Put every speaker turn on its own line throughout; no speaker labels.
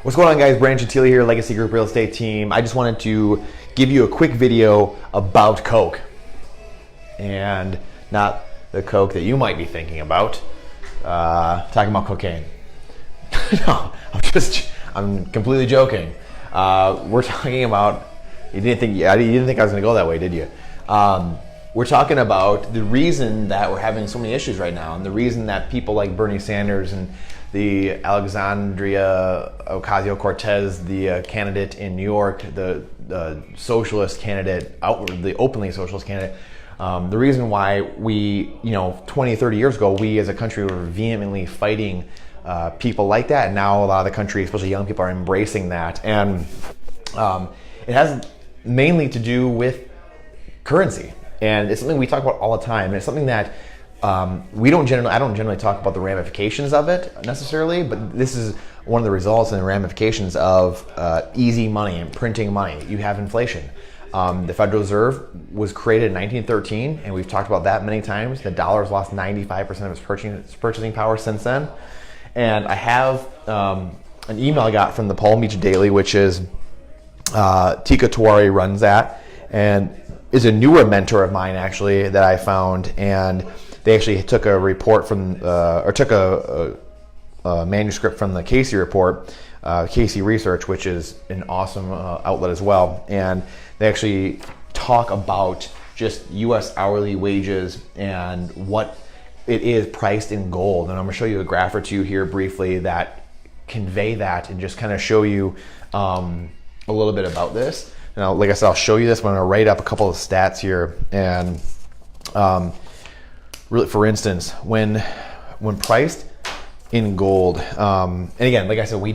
What's going on, guys? Brandon Gentile here, Legacy Group Real Estate Team. I just wanted to give you a quick video about Coke, and not the Coke that you might be thinking about. Talking about cocaine. No, I'm completely joking. We're talking about. You didn't think I was going to go that way, did you? We're talking about the reason that we're having so many issues right now, and the reason that people like Bernie Sanders and the Alexandria Ocasio-Cortez, the candidate in New York, the socialist candidate, outwardly openly socialist candidate, the reason why we, 20, 30 years ago, we as a country were vehemently fighting people like that, and now a lot of the country, especially young people, are embracing that, and it has mainly to do with currency, and it's something we talk about all the time, and it's something that I don't generally talk about the ramifications of it necessarily, but this is one of the results and ramifications of easy money and printing money. You have inflation. The Federal Reserve was created in 1913, and we've talked about that many times. The dollar's lost 95% of its purchasing power since then. And I have an email I got from the Palm Beach Daily, which is Tika Tawari runs that, and is a newer mentor of mine actually that I found, and they actually took a report from, took a manuscript from the Casey report, Casey Research, which is an awesome outlet as well. And they actually talk about just U.S. hourly wages and what it is priced in gold. And I'm going to show you a graph or two here briefly that convey that and just kind of show you a little bit about this. Now, like I said, I'll show you this, but I'm going to write up a couple of stats here. And really, for instance, when priced in gold, and again, like I said, I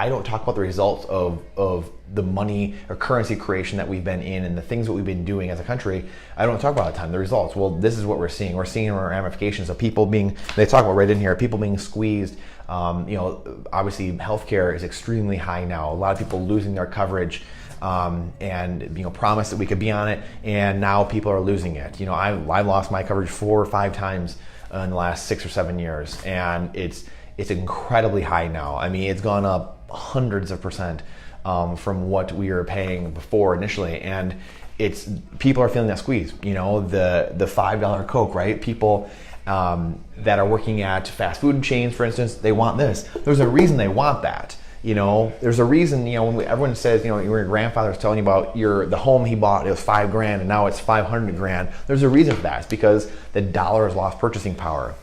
don't talk about the results of the money or currency creation that we've been in and the things that we've been doing as a country. I don't talk about a ton. The results. Well, this is what we're seeing. We're seeing ramifications of people being. They talk about right in here. People being squeezed. Obviously, healthcare is extremely high now. A lot of people losing their coverage. And promised that we could be on it, and now people are losing it. I lost my coverage 4 or 5 times in the last 6 or 7 years, and it's incredibly high now. I mean, it's gone up hundreds of percent from what we were paying before initially, and people are feeling that squeeze. The $5 Coke, right? People that are working at fast food chains, for instance, they want this. There's a reason they want that. There's a reason, when everyone says, your grandfather's telling you about the home he bought, it was $5,000 and now it's $500,000. There's a reason for that. It's because the dollar has lost purchasing power.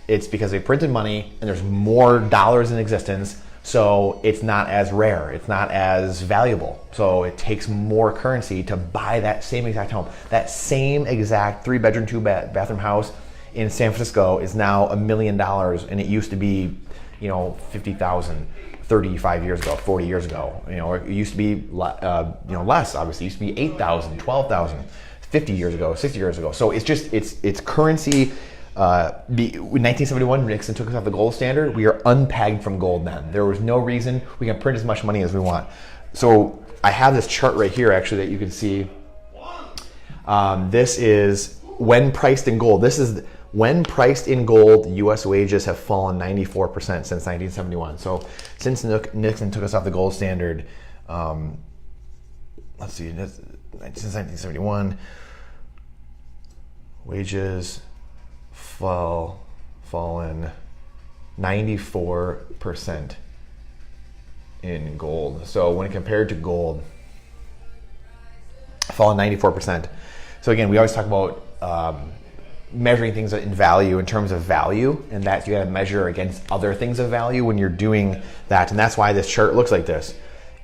It's because they printed money and there's more dollars in existence. So it's not as rare. It's not as valuable. So it takes more currency to buy that same exact home. That same exact 3-bedroom, 2-bathroom house in San Francisco is now $1 million, and it used to be, $50,000. 35 years ago, 40 years ago. It used to be less, obviously. It used to be 8,000, 12,000, 50 years ago, 60 years ago. So it's currency. In 1971, Nixon took us off the gold standard. We are unpegged from gold then. There was no reason. We can print as much money as we want. So I have this chart right here actually that you can see. This is when priced in gold. This is when priced in gold, U.S. wages have fallen 94% since 1971. So since Nixon took us off the gold standard, let's see, since 1971, wages fallen 94% in gold. So when compared to gold, fallen 94%. So again, we always talk about measuring things in value, in terms of value, and that you got to measure against other things of value when you're doing that, and that's why this chart looks like this.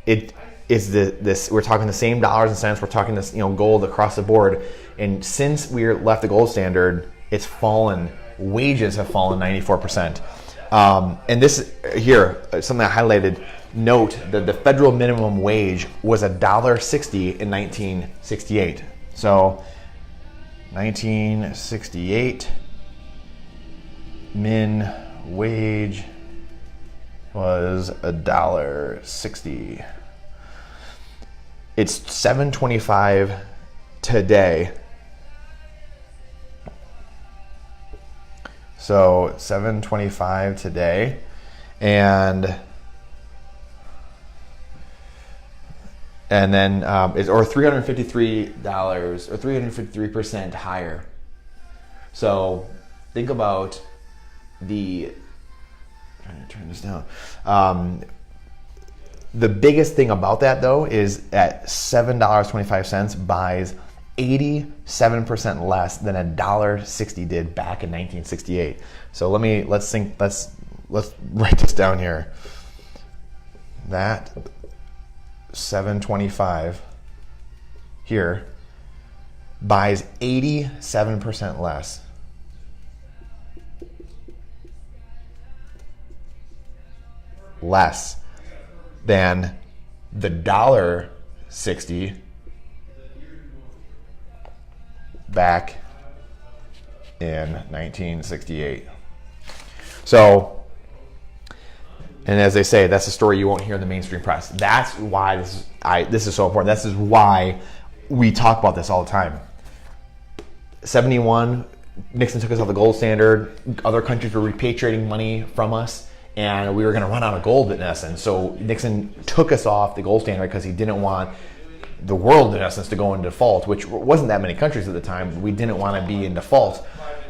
It is this. We're talking the same dollars and cents. We're talking this, gold across the board, and since we left the gold standard, it's fallen. Wages have fallen 94%. And this here, something I highlighted. Note that the federal minimum wage was $1.60 in 1968. So 1968 min wage was $1.60. It's $7.25 today. So $7.25 today, and and then or $353 or 353% higher. So think about I'm trying to turn this down. The biggest thing about that though is at $7.25 buys 87% less than $1.60 did back in 1968. So let's write this down here. That $7.25 here buys 87% less. Less than the $1.60 back in 1968. So, and as they say, that's a story you won't hear in the mainstream press. That's why this is so important. This is why we talk about this all the time. 71, Nixon took us off the gold standard. Other countries were repatriating money from us, and we were going to run out of gold in essence. So Nixon took us off the gold standard because he didn't want the world in essence to go into default, which wasn't that many countries at the time. We didn't want to be in default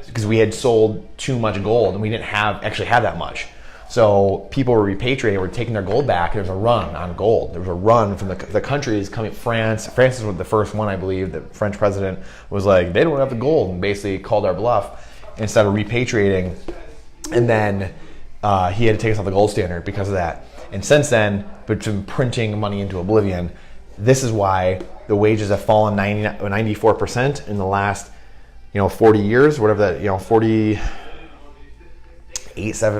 because we had sold too much gold and we didn't actually have that much. So people were repatriating, were taking their gold back. There was a run on gold. There was a run from the countries coming. France was the first one, I believe. The French president was like, they don't have the gold, and basically called our bluff instead of repatriating. And then he had to take us off the gold standard because of that. And since then, between printing money into oblivion, this is why the wages have fallen 94% in the last 40 years, whatever that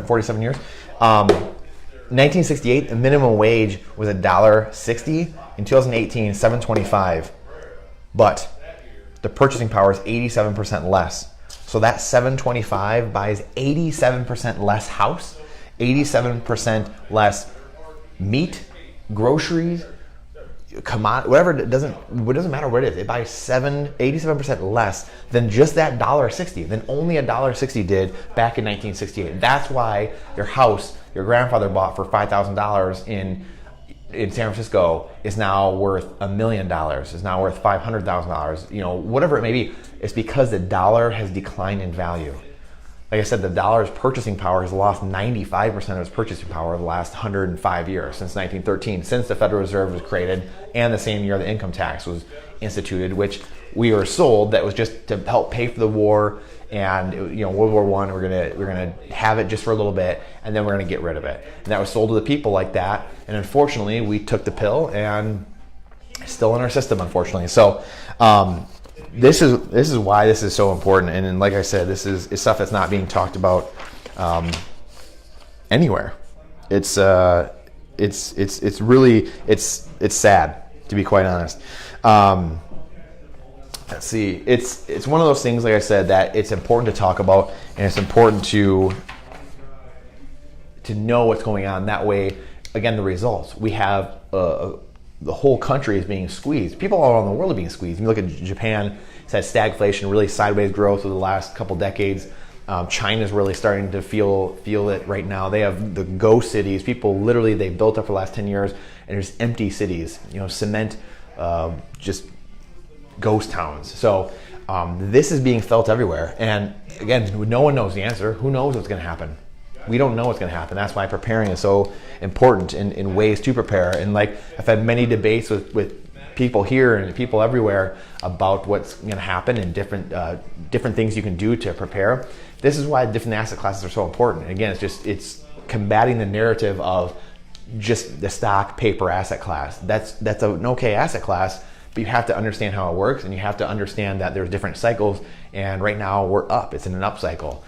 47 years. 1968, the minimum wage was $1.60. In 2018, $7.25. But the purchasing power is 87% less. So that $7.25 buys 87% less house, 87% less meat, groceries, commodity, whatever. It doesn't matter what it is. It buys 87% less than just that $1.60, than only $1.60 did back in 1968. That's why your house your grandfather bought for $5,000 in San Francisco is now worth $1 million. Is now worth $500,000. Whatever it may be. It's because the dollar has declined in value. Like I said, the dollar's purchasing power has lost 95% of its purchasing power over the last 105 years, since 1913, since the Federal Reserve was created, and the same year the income tax was instituted, which we were sold that was just to help pay for the war and World War I. We're gonna have it just for a little bit, and then we're gonna get rid of it. And that was sold to the people like that. And unfortunately, we took the pill, and it's still in our system, unfortunately. So. This is why this is so important, and like I said, this is stuff that's not being talked about anywhere. It's really sad, to be quite honest. Let's see. It's one of those things, like I said, that it's important to talk about, and it's important to know what's going on. That way, again, the results we have. The whole country is being squeezed. People all around the world are being squeezed. If you look at Japan, it's had stagflation, really sideways growth over the last couple decades. China's really starting to feel it right now. They have the ghost cities. People literally, they built up for the last 10 years, and there's empty cities, cement, just ghost towns. So this is being felt everywhere. And again, no one knows the answer. Who knows what's going to happen? We don't know what's going to happen. That's why preparing is so important in ways to prepare. And like I've had many debates with people here and people everywhere about what's going to happen and different things you can do to prepare. This is why different asset classes are so important. Again, it's combating the narrative of just the stock paper asset class. That's an okay asset class, but you have to understand how it works, and you have to understand that there's different cycles. And right now we're up. It's in an up cycle.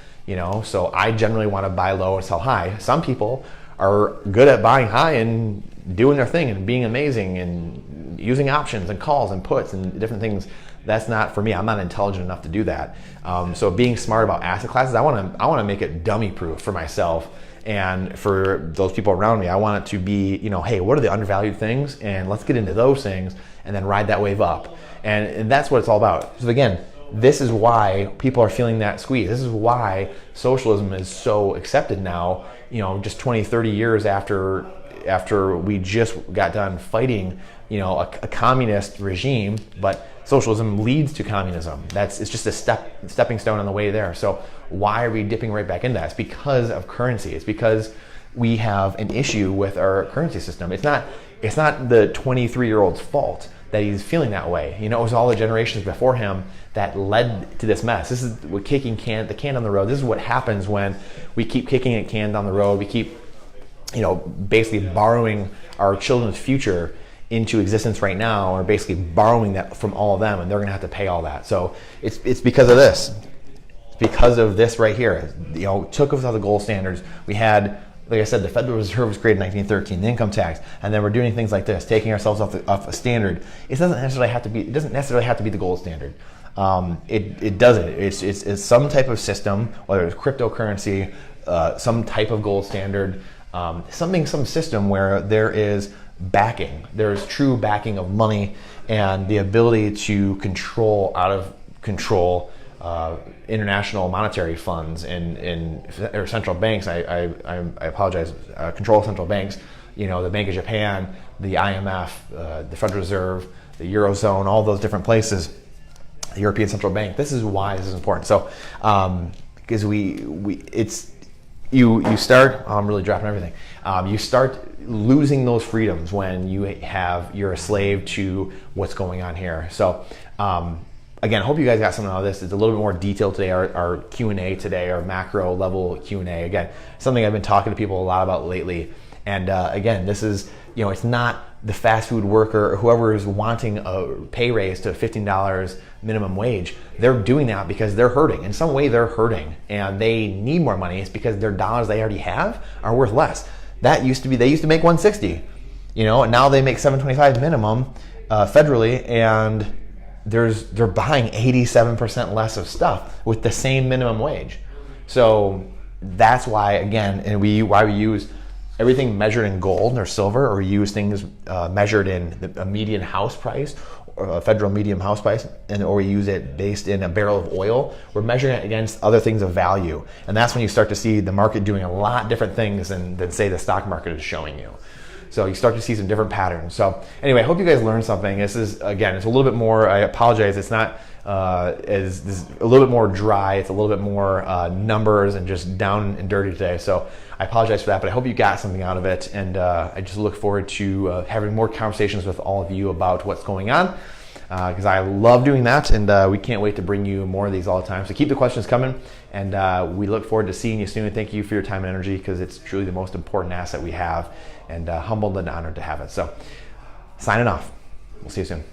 So I generally want to buy low and sell high. Some people are good at buying high and doing their thing and being amazing and using options and calls and puts and different things. That's not for me. I'm not intelligent enough to do that. So being smart about asset classes, I want to make it dummy proof for myself and for those people around me. I want it to be, hey, what are the undervalued things? And let's get into those things and then ride that wave up. And that's what it's all about. So again, this is why people are feeling that squeeze. This is why socialism is so accepted now, just 20, 30 years after after we just got done fighting, a communist regime, but socialism leads to communism. It's just a stepping stone on the way there. So why are we dipping right back into that? It's because of currency. It's because we have an issue with our currency system. It's not the 23-year-old's fault that he's feeling that way. It was all the generations before him that led to this mess. This is what kicking the can down the road. This is what happens when we keep kicking a can down the road. We keep, basically borrowing our children's future into existence right now, or basically borrowing that from all of them, and they're going to have to pay all that. So it's because of this. It's because of this right here. Took us out of the gold standards. We had, like I said, the Federal Reserve was created in 1913, the income tax, and then we're doing things like this, taking ourselves off a standard. It doesn't necessarily have to be the gold standard. It doesn't. It's some type of system, whether it's cryptocurrency, some type of gold standard, some system where there is backing. There's true backing of money and the ability to control out of control international monetary funds or central banks. I apologize. Control central banks. The Bank of Japan, the IMF, the Federal Reserve, the Eurozone, all those different places. The European Central Bank. This is why this is important. So, because you start. I'm really dropping everything. You start losing those freedoms when you're a slave to what's going on here. So. Again, I hope you guys got something out of this. It's a little bit more detailed today. Our Q&A today, our macro level Q&A. Again, something I've been talking to people a lot about lately. And again, this is, it's not the fast food worker or whoever is wanting a pay raise to $15 minimum wage. They're doing that because they're hurting. In some way, they're hurting and they need more money. It's because their dollars they already have are worth less. They used to make $160, and now they make $725 minimum federally, and they're buying 87% less of stuff with the same minimum wage. So that's why, again, why we use everything measured in gold or silver, or use things measured in a median house price or a federal median house price, or we use it based in a barrel of oil. We're measuring it against other things of value. And that's when you start to see the market doing a lot different things than say the stock market is showing you. So you start to see some different patterns. So anyway, I hope you guys learned something. This is, again, it's a little bit more, I apologize, it's not this is a little bit more dry. It's a little bit more numbers and just down and dirty today. So I apologize for that, but I hope you got something out of it. And I just look forward to having more conversations with all of you about what's going on, because I love doing that, and we can't wait to bring you more of these all the time. So keep the questions coming, and we look forward to seeing you soon. Thank you for your time and energy, because it's truly the most important asset we have, and humbled and honored to have it. So signing off. We'll see you soon.